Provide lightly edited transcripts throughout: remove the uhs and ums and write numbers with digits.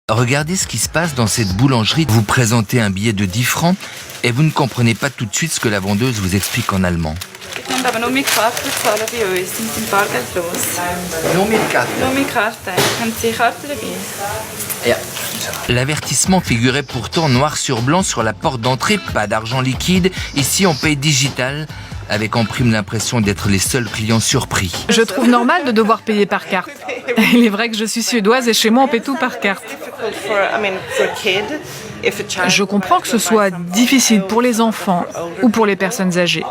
Regardez ce qui se passe dans cette boulangerie. Vous présentez un billet de 10 francs et vous ne comprenez pas tout de suite ce que la vendeuse vous explique en allemand. Nur mit Karte zahlen bei uns, wir sind bargeldlos. Nur mit Karte. Nur mit Karte. Haben Sie Karte dabei? Ja. L'avertissement figurait pourtant noir sur blanc sur la porte d'entrée. Pas d'argent liquide. Ici, on paye digital, avec en prime l'impression d'être les seuls clients surpris. Je trouve normal de devoir payer par carte. Il est vrai que je suis suédoise et chez moi on paie tout par carte. Je comprends que ce soit difficile pour les enfants ou pour les personnes âgées.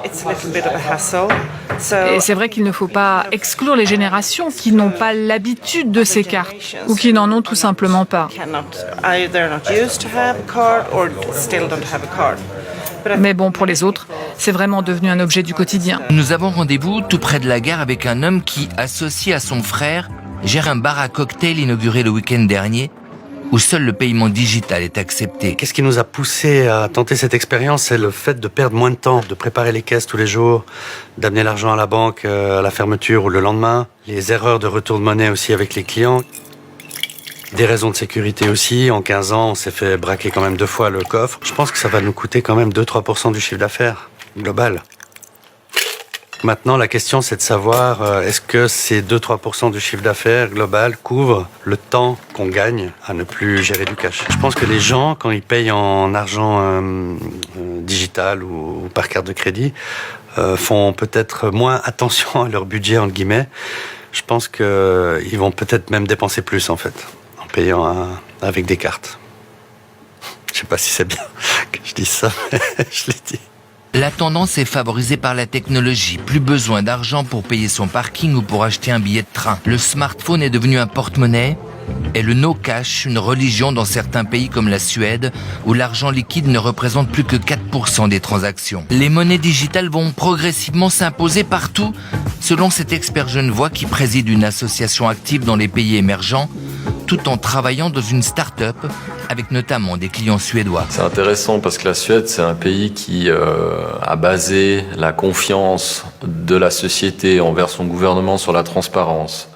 Et c'est vrai qu'il ne faut pas exclure les générations qui n'ont pas l'habitude de ces cartes ou qui n'en ont tout simplement pas. Mais bon, pour les autres, c'est vraiment devenu un objet du quotidien. Nous avons rendez-vous tout près de la gare avec un homme qui, associé à son frère, gère un bar à cocktail inauguré le week-end dernier, où seul le paiement digital est accepté. Qu'est-ce qui nous a poussé à tenter cette expérience? C'est le fait de perdre moins de temps, de préparer les caisses tous les jours, d'amener l'argent à la banque à la fermeture ou le lendemain, les erreurs de retour de monnaie aussi avec les clients. Des raisons de sécurité aussi. En 15 ans, on s'est fait braquer quand même 2 fois le coffre. Je pense que ça va nous coûter quand même 2-3% du chiffre d'affaires global. Maintenant, la question, c'est de savoir est-ce que ces 2-3% du chiffre d'affaires global couvrent le temps qu'on gagne à ne plus gérer du cash. Je pense que les gens, quand ils payent en argent digital ou par carte de crédit, font peut-être moins attention à leur budget, entre guillemets. Je pense qu'ils vont peut-être même dépenser plus, en fait, en payant avec des cartes. Je sais pas si c'est bien que je dise ça, mais je l'ai dit. La tendance est favorisée par la technologie. Plus besoin d'argent pour payer son parking ou pour acheter un billet de train. Le smartphone est devenu un porte-monnaie et le no cash, une religion dans certains pays comme la Suède, où l'argent liquide ne représente plus que 4% des transactions. Les monnaies digitales vont progressivement s'imposer partout, selon cet expert genevois qui préside une association active dans les pays émergents, tout en travaillant dans une start-up avec notamment des clients suédois. C'est intéressant parce que la Suède, c'est un pays qui a basé la confiance de la société envers son gouvernement sur la transparence.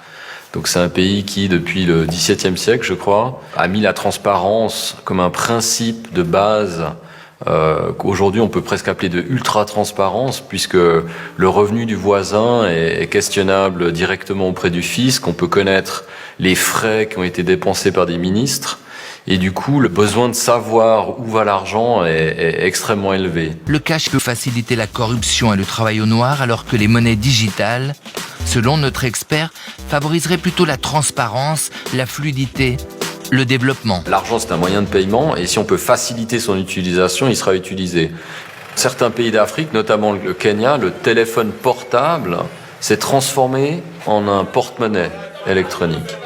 Donc c'est un pays qui, depuis le XVIIe siècle, je crois, a mis la transparence comme un principe de base qu'aujourd'hui on peut presque appeler de ultra-transparence, puisque le revenu du voisin est questionnable directement auprès du fisc, on peut connaître les frais qui ont été dépensés par des ministres, et du coup le besoin de savoir où va l'argent est extrêmement élevé. Le cash peut faciliter la corruption et le travail au noir, alors que les monnaies digitales, selon notre expert, favoriseraient plutôt la transparence, la fluidité, le développement. L'argent, c'est un moyen de paiement, et si on peut faciliter son utilisation, il sera utilisé. Certains pays d'Afrique, notamment le Kenya, le téléphone portable s'est transformé en un porte-monnaie électronique.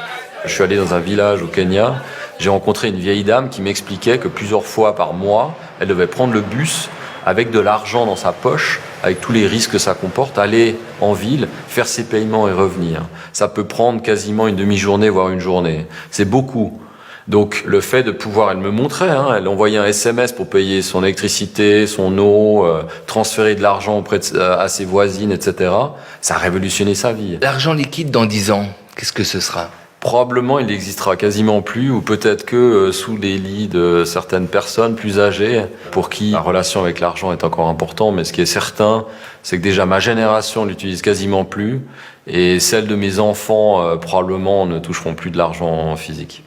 Je suis allé dans un village au Kenya, j'ai rencontré une vieille dame qui m'expliquait que plusieurs fois par mois, elle devait prendre le bus avec de l'argent dans sa poche, avec tous les risques que ça comporte, aller en ville, faire ses paiements et revenir. Ça peut prendre quasiment une demi-journée, voire une journée. C'est beaucoup. Donc le fait de pouvoir, elle me montrait, elle envoyait un SMS pour payer son électricité, son eau, transférer de l'argent à ses voisines, etc. Ça a révolutionné sa vie. L'argent liquide dans 10 ans, qu'est-ce que ce sera ? Probablement, il n'existera quasiment plus, ou peut-être que sous les lits de certaines personnes plus âgées, pour qui la relation avec l'argent est encore importante. Mais ce qui est certain, c'est que déjà ma génération l'utilise quasiment plus, et celle de mes enfants, probablement, ne toucheront plus de l'argent physique.